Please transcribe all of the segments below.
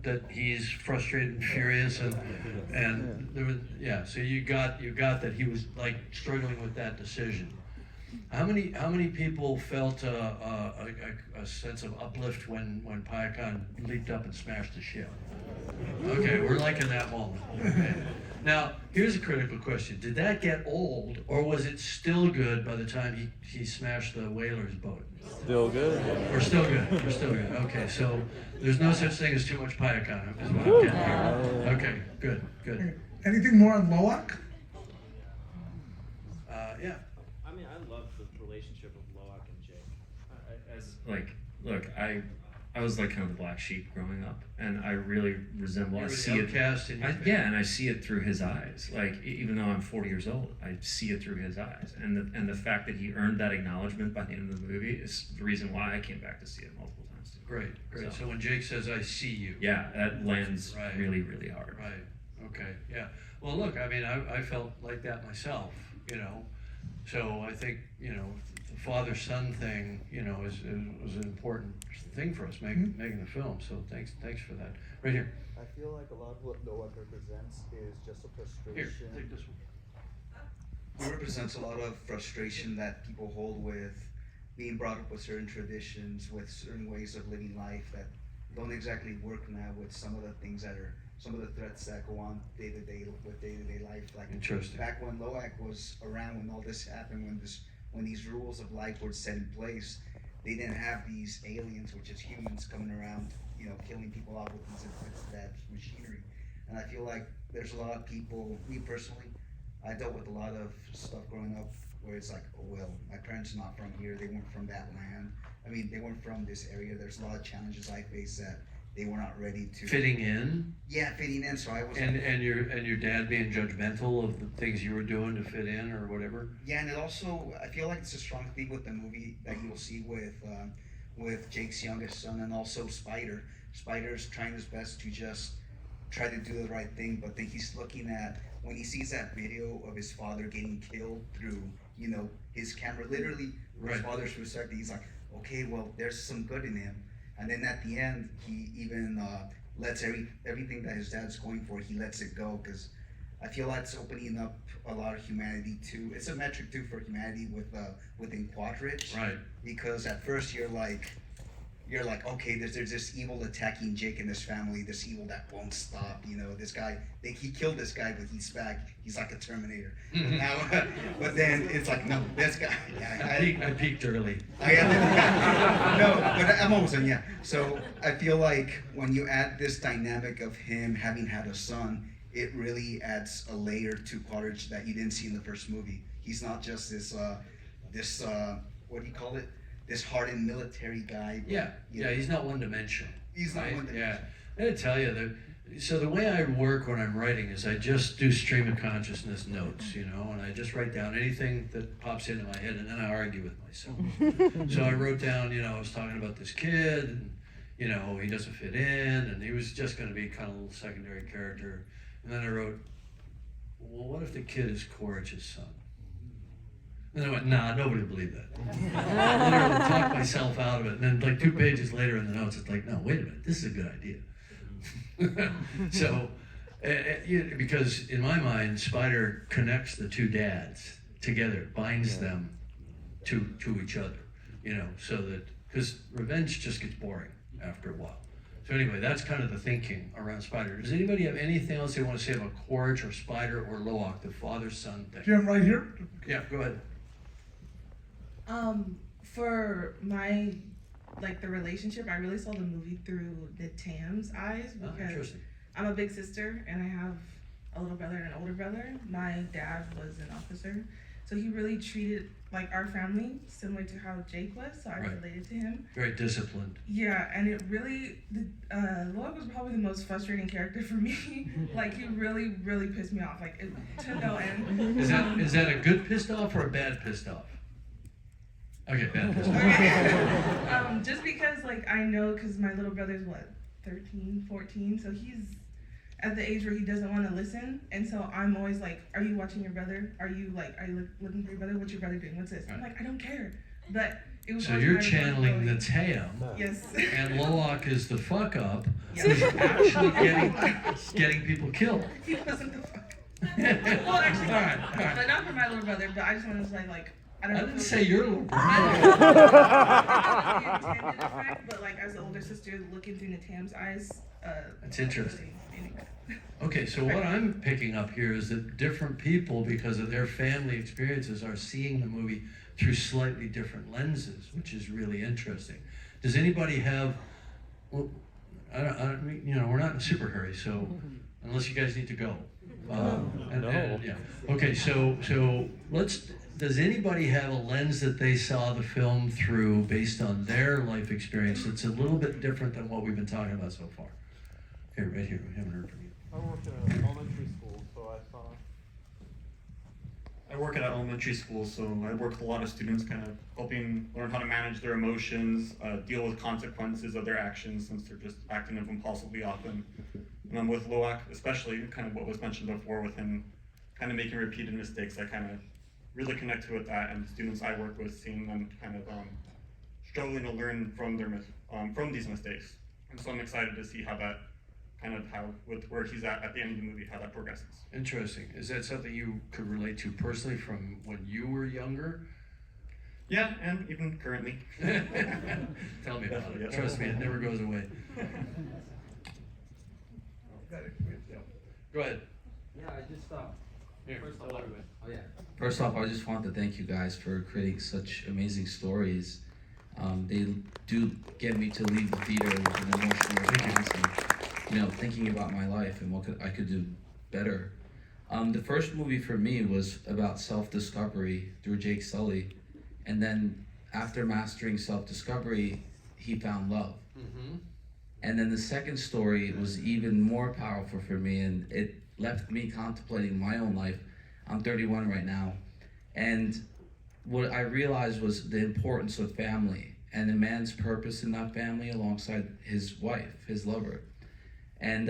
that he's frustrated and furious, and there was, yeah. So you got that he was like struggling with that decision. How many people felt a sense of uplift when Payakan leaped up and smashed the ship? Okay, we're like in that moment. Okay. Now, here's a critical question. Did that get old, or was it still good by the time he smashed the whaler's boat? Still good. We're still good. We're still good. Okay, so there's no such thing as too much Payakan, is what I'm getting here. Okay, good, good. Anything more on Loak? Yeah. I mean, I love the relationship of Loak and Jake. Look, I was like kind of the black sheep growing up, and I really resemble. You I were see the it. outcast in your family. Yeah, and I see it through his eyes. Like even though I'm 40 years old, I see it through his eyes, and the fact that he earned that acknowledgement by the end of the movie is the reason why I came back to see it multiple times too. Great. So when Jake says, "I see you," yeah, that lands Right. really, really hard. Right. Okay. Yeah. Well, look. I mean, I felt like that myself. You know. So I think the father-son thing, was an important thing for us making the film. So thanks for that. Right here. I feel like a lot of what Loak represents is just a Here. frustration. Take this one. It represents a lot of frustration that people hold with being brought up with certain traditions, with certain ways of living life that don't exactly work now with some of the things some of the threats that go on day-to-day life. Like Interesting. back when Loak was around, when all this happened, when these rules of life were set in place, they didn't have these aliens, which is humans, coming around, killing people off with that machinery. And I feel like there's a lot of people, me personally, I dealt with a lot of stuff growing up where it's like, oh well, my parents are not from here, they weren't from that land. I mean, they weren't from this area. There's a lot of challenges I faced that they were not ready to Fitting in. Yeah, fitting in. So I was And your dad being judgmental of the things you were doing to fit in or whatever. Yeah, and it also, I feel like it's a strong theme with the movie that you'll see with Jake's youngest son and also Spider. Spider's trying his best to just try to do the right thing, but then he's looking at, when he sees that video of his father getting killed through, his camera, literally Right. his father's perspective, he's like, okay, well, there's some good in him. And then at the end, he even lets everything that his dad's going for, he lets it go, because I feel like it's opening up a lot of humanity too. It's a metric too for humanity within Quadrich. Right. Because at first you're like, okay, there's this evil attacking Jake and his family, this evil that won't stop. This guy, he killed this guy, but he's back. He's like a Terminator. Now, but then it's like, no, this guy. I peaked early. No, but I'm almost done. Yeah. So I feel like when you add this dynamic of him having had a son, it really adds a layer to Quaritch that you didn't see in the first movie. He's not just this what do you call it? This hardened military guy. Yeah. He's not one dimensional. He's not one dimensional. Yeah. I gotta tell you so the way I work when I'm writing is I just do stream of consciousness notes, and I just write down anything that pops into my head, and then I argue with myself. So I wrote down, I was talking about this kid, and he doesn't fit in, and he was just going to be kind of a little secondary character. And then I wrote, well, what if the kid is Quaritch's son? And I went, nah, nobody will believe that. I literally talked myself out of it. And then like 2 pages later in the notes, it's like, no, wait a minute, this is a good idea. So, because in my mind, Spider connects the two dads together, binds them to each other, so that, because revenge just gets boring after a while. So anyway, that's kind of the thinking around Spider. Does anybody have anything else they want to say about Quaritch or Spider or Loak, the father-son thing? Jim, right here. Yeah, go ahead. For my, the relationship, I really saw the movie through the Tam's eyes, because Interesting. I'm a big sister and I have a little brother and an older brother. My dad was an officer, so he really treated our family similar to how Jake was, so I Right. related to him. Very disciplined. Yeah, and it really, Loak was probably the most frustrating character for me. He really, really pissed me off, to no end. Is that a good pissed off or a bad pissed off? Okay, bad pissed off. Okay. Just because, I know, because my little brother's, 13, 14, so he's at the age where he doesn't want to listen, and so I'm always like, are you watching your brother? Are you looking for your brother? What's your brother doing? What's this? I'm like, I don't care. But It was So on you're my channeling the responsibility. Tam, Yes. and Loak is the fuck up Yeah. who's actually getting people killed. He wasn't the fuck. Well, actually, all right. But not for my little brother. But I just wanted to say, like, I don't I know. didn't if it say was- your little I brother. don't know if the intended effect, but like as the older sister looking through Natam's eyes. That's interesting. Anyway. Okay, so what I'm picking up here is that different people, because of their family experiences, are seeing the movie through slightly different lenses, which is really interesting. Does anybody have? Well, we're not in a super hurry, so unless you guys need to go. Yeah. Okay, so let's. Does anybody have a lens that they saw the film through based on their life experience that's a little bit different than what we've been talking about so far? Okay, right here. We haven't heard from you. I work in an elementary school, so I saw. I work at an elementary school, so I work with a lot of students, kind of helping learn how to manage their emotions, deal with consequences of their actions since they're just acting impulsively often. And I'm with Loak, especially kind of what was mentioned before with him kind of making repeated mistakes. I kind of really connected with that, and the students I work with, seeing them kind of struggling to learn from from these mistakes. And so I'm excited to see how that kind of with where he's at the end of the movie, how that progresses. Interesting. Is that something you could relate to personally from when you were younger? Yeah, and even currently. Tell me about Definitely, it. yeah. Trust me, it never goes away. Go ahead. Yeah, I just Here, First tell of all, everybody. oh yeah. First off, I just want to thank you guys for creating such amazing stories. They do get me to leave the theater with an emotional response and, thinking about my life and what I could do better. The first movie for me was about self-discovery through Jake Sully, and then after mastering self-discovery, he found love. Mm-hmm. And then the second story was even more powerful for me, and it left me contemplating my own life. I'm 31 right now, and what I realized was the importance of family and a man's purpose in that family alongside his wife, his lover. And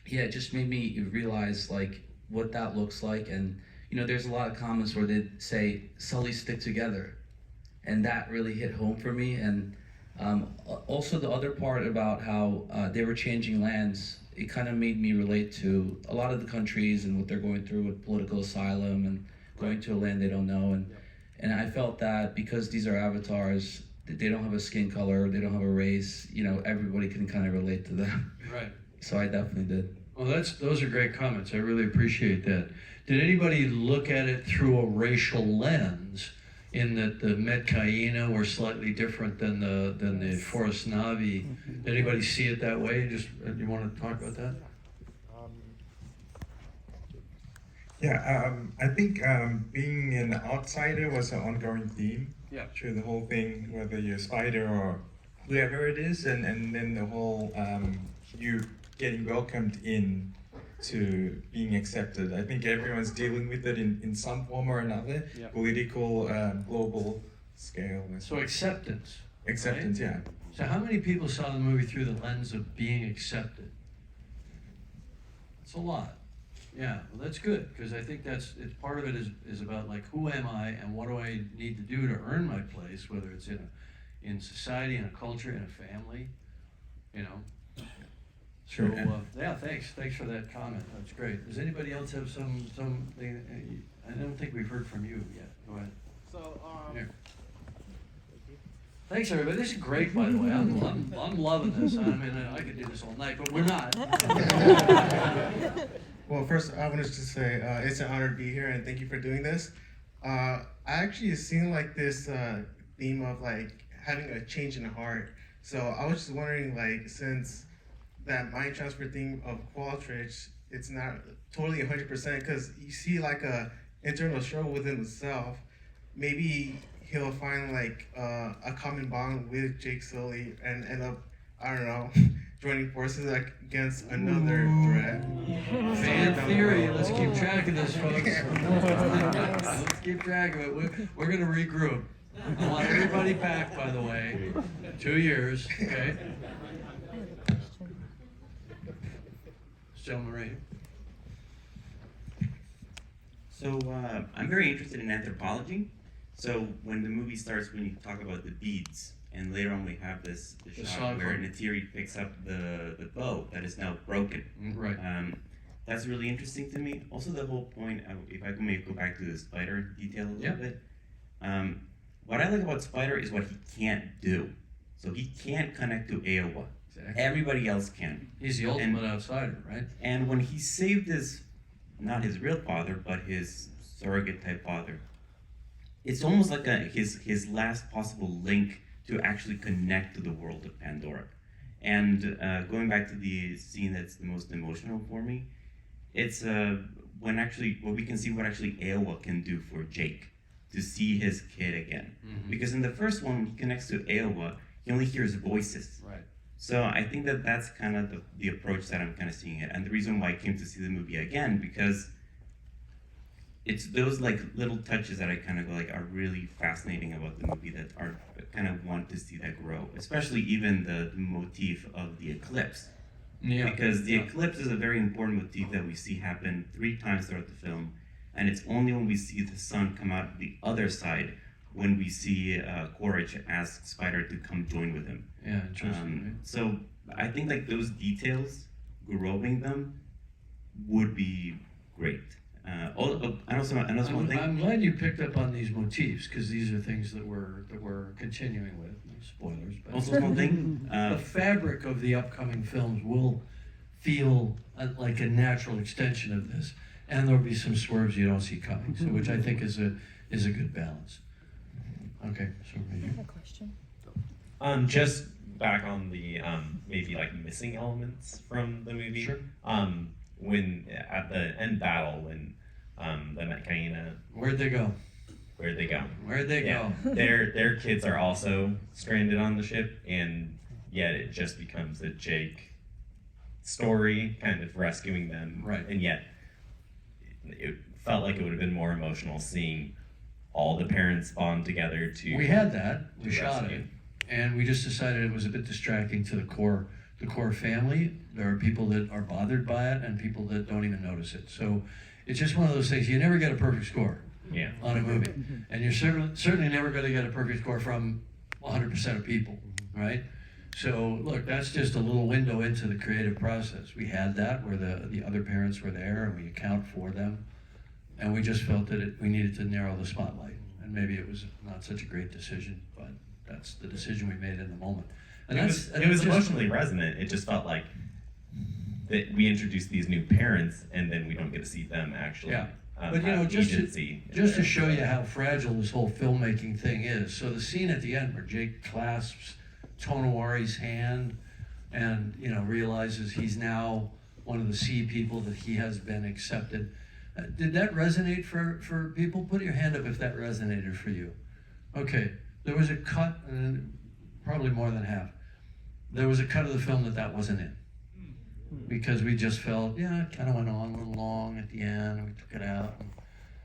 it just made me realize like what that looks like. And there's a lot of comments where they say Sully stick together, and that really hit home for me. And also the other part about how they were changing lands, it kind of made me relate to a lot of the countries and what they're going through with political asylum and going to a land they don't know. And I felt that because these are avatars, they don't have a skin color, they don't have a race, everybody can kind of relate to them. Right. So I definitely did. Well, those are great comments. I really appreciate that. Did anybody look at it through a racial lens, in that the Metcaina were slightly different than the Forest Navi? Did anybody see it that way? Just you want to talk about that? I think being an outsider was an ongoing theme through the whole thing, whether you're a spider or whoever it is, and then the whole you getting welcomed in to being accepted. I think everyone's dealing with it in some form or another, political, global scale. So acceptance. Acceptance, right? So how many people saw the movie through the lens of being accepted? It's a lot. Yeah, well, that's good, because I think it's part of it is about like, who am I and what do I need to do to earn my place, whether it's in society, in a culture, in a family, Sure. So thanks for that comment. That's great. Does anybody else have something? I don't think we've heard from you yet. Go ahead. So, Here. Thanks everybody. This is great, by the way. I'm loving this. I mean, I could do this all night, but we're not. Well, first, I wanted to say it's an honor to be here, and thank you for doing this. I actually seen like this theme of like having a change in the heart. So I was just wondering, like, since that mind transfer theme of Qualtrics, it's not totally 100%, because you see like a internal struggle within himself. Maybe he'll find like a common bond with Jake Sully and end up, I don't know, joining forces against another threat. Fan theory. Let's keep track of this, folks. Let's keep track of it. We're going to regroup. I want everybody back, by the way. 2 years, okay? This gentleman right here. So I'm very interested in anthropology. So when the movie starts, when you talk about the beads, and later on we have this The shot where song. Natiri picks up the bow that is now broken. Right. That's really interesting to me. Also, the whole point, if I can maybe go back to the spider detail a little bit. What I like about Spider is what he can't do. So he can't connect to Iowa. Exactly. Everybody else can. He's the ultimate outsider, right? And when he saved not his real father, but his surrogate type father, it's almost like his last possible link to actually connect to the world of Pandora. And going back to the scene that's the most emotional for me, it's when we can see what actually Iowa can do for Jake to see his kid again. Mm-hmm. Because in the first one, when he connects to Iowa, he only hears voices. Right. So I think that's kind of the approach that I'm kind of seeing it, and the reason why I came to see the movie again, because it's those like little touches that I kind of go like are really fascinating about the movie that are kind of want to see that grow, especially even the motif of the eclipse. Yeah. Because the eclipse is a very important motif that we see happen 3 times throughout the film, and it's only when we see the sun come out the other side when we see Quaritch ask Spider to come join with him. Yeah, interesting. So I think like those details, growing them, would be great. And also one thing. I'm glad you picked up on these motifs because these are things that we're continuing with. No spoilers, but Also one thing. the fabric of the upcoming films will feel like a natural extension of this, and there'll be some swerves you don't see coming. So, which I think is a good balance. Okay, so I have a question. Just back on the maybe like missing elements from the movie. Sure. When at the end battle, when the Metcaina, Where'd they go? where'd they go? Where'd they go? Their kids are also stranded on the ship, and yet it just becomes a Jake story, kind of rescuing them. Right. And yet it felt like it would have been more emotional seeing all the parents bond together to. We had that. We to shot rescue. it, and we just decided it was a bit distracting to the core family. There are people that are bothered by it, and people that don't even notice it. So it's just one of those things. You never get a perfect score on a movie, and you're certainly never going to get a perfect score from 100% of people, right? So look, that's just a little window into the creative process. We had that where the other parents were there, and we account for them. And we just felt that we needed to narrow the spotlight. And maybe it was not such a great decision, but that's the decision we made in the moment. And It was emotionally resonant. It just felt like that we introduced these new parents, and then we don't get to see them actually. Yeah. But have just agency in to their show you life. how fragile this whole filmmaking thing is. So the scene at the end where Jake clasps Tonowari's hand and realizes he's now one of the sea people, that he has been accepted. Did that resonate for people? Put your hand up if that resonated for you. Okay, there was a cut, and probably more than half. There was a cut of the film that wasn't in. Because we just felt, it kind of went on a little long at the end, and we took it out,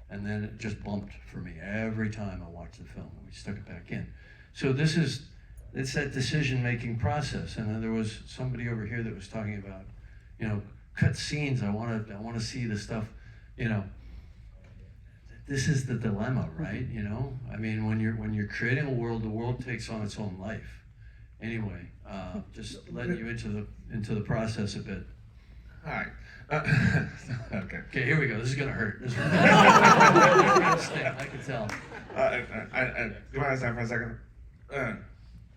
and then it just bumped for me every time I watched the film, and we stuck it back in. So it's that decision-making process, and then there was somebody over here that was talking about, cut scenes. I want to see the stuff. This is the dilemma, right? I mean, when you're creating a world, the world takes on its own life. Anyway, just letting you into the process a bit. All right. Okay. Okay, here we go. This is gonna hurt. This is gonna sting. I can tell. Do you mind stand for a second?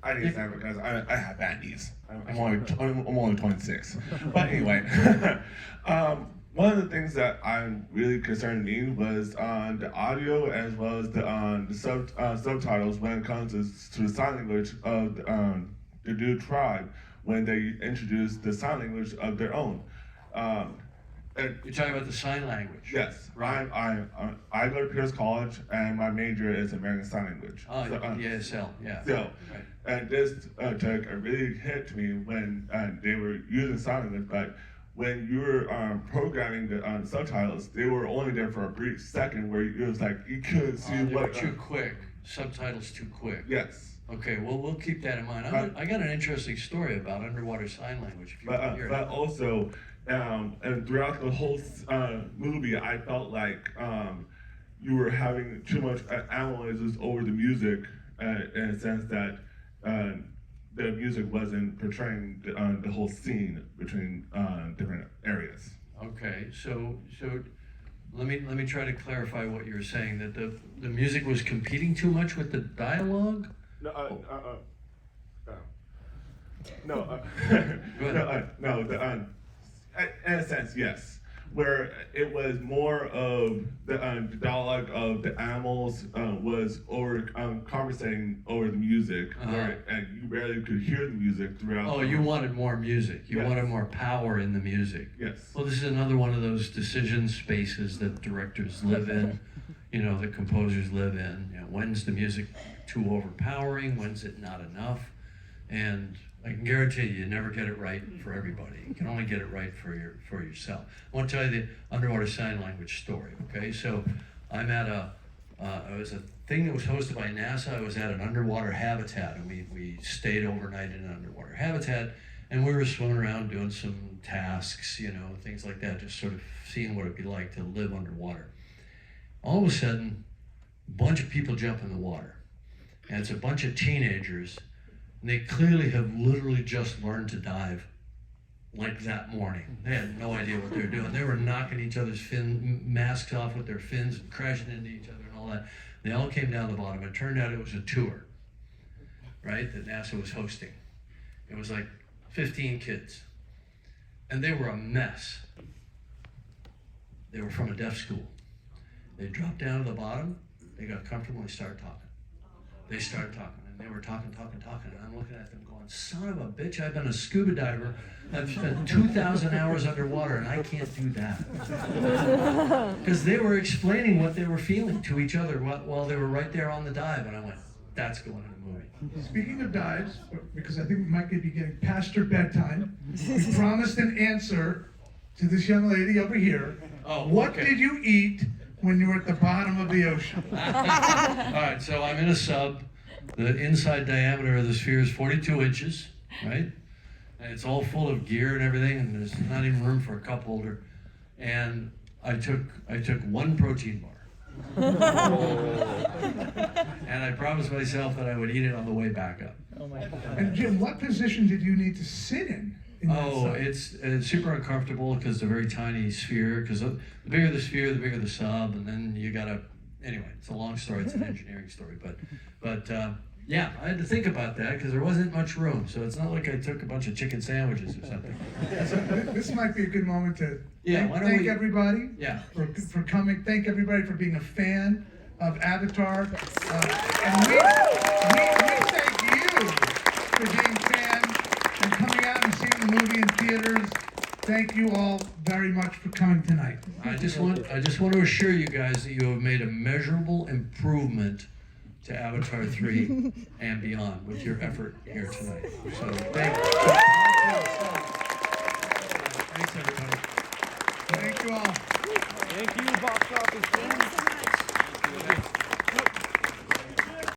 I need to stand because I have bad knees. I'm only 26. But anyway, one of the things that I'm really concerned me was on the audio as well as the subtitles when it comes to the sign language of the new tribe when they introduce the sign language of their own. You're talking about the sign language. Yes, Right. I go to Pierce College and my major is American Sign Language. Oh, the ASL, yeah. So, Right. and this took a really hit to me when they were using sign language, but when you were programming the subtitles, they were only there for a brief second where it was like you couldn't see They were what. too quick. Subtitles too quick. Yes. Okay, well, we'll keep that in mind. I got an interesting story about underwater sign language. If you want to hear But it. also, and throughout the whole movie, I felt like you were having too much analysis over the music in a sense that the music wasn't portraying the whole scene between different areas. Okay, so let me try to clarify what you're saying, that the music was competing too much with the dialogue? No, in a sense, yes. Where it was more of the dialogue of the animals was over conversating over the music, and you barely could hear the music throughout. Oh, you wanted more music. You wanted more power in the music. Yes. Well, this is another one of those decision spaces that directors live in, that composers live in. When's the music too overpowering? When's it not enough? And I can guarantee you never get it right for everybody. You can only get it right for yourself. I want to tell you the underwater sign language story, okay? So I'm at it was a thing that was hosted by NASA. I was at an underwater habitat, and we stayed overnight in an underwater habitat, and we were swimming around doing some tasks, things like that, just sort of seeing what it'd be like to live underwater. All of a sudden, a bunch of people jump in the water, and it's a bunch of teenagers. And they clearly have literally just learned to dive like that morning. They had no idea what they were doing. They were knocking each other's masks off with their fins and crashing into each other and all that. They all came down the bottom. It turned out it was a tour, right, that NASA was hosting. It was like 15 kids. And they were a mess. They were from a deaf school. They dropped down to the bottom. They got comfortable and they started talking. They started talking. They were talking, and I'm looking at them going, son of a bitch, I've been a scuba diver. I've spent 2,000 hours underwater, and I can't do that. Because they were explaining what they were feeling to each other while they were right there on the dive, and I went, that's going in a movie. Speaking of dives, because I think we might be getting past your bedtime, we promised an answer to this young lady over here. Oh, what okay. did you eat when you were at the bottom of the ocean? All right, so I'm in a sub. The inside diameter of the sphere is 42 inches, right? And it's all full of gear and everything, and there's not even room for a cup holder. And I took one protein bar. And I promised myself that I would eat it on the way back up. Oh my God. And Jim, what position did you need to sit in Oh, it's super uncomfortable because it's a very tiny sphere. Because the bigger the sphere, the bigger the sub, and then you gotta. Anyway, it's a long story. It's an engineering story, but yeah, I had to think about that because there wasn't much room. So it's not like I took a bunch of chicken sandwiches or something. So this might be a good moment to thank everybody for coming. Thank everybody for being a fan of Avatar. And we thank you for being fans and coming out and seeing the movie in theaters. Thank you all very much for coming tonight. I just want to assure you guys that you have made a measurable improvement to Avatar 3 and beyond with your effort here tonight. So thank you. Thanks everybody. Thank you all. Thank you, box office. Thank you so much.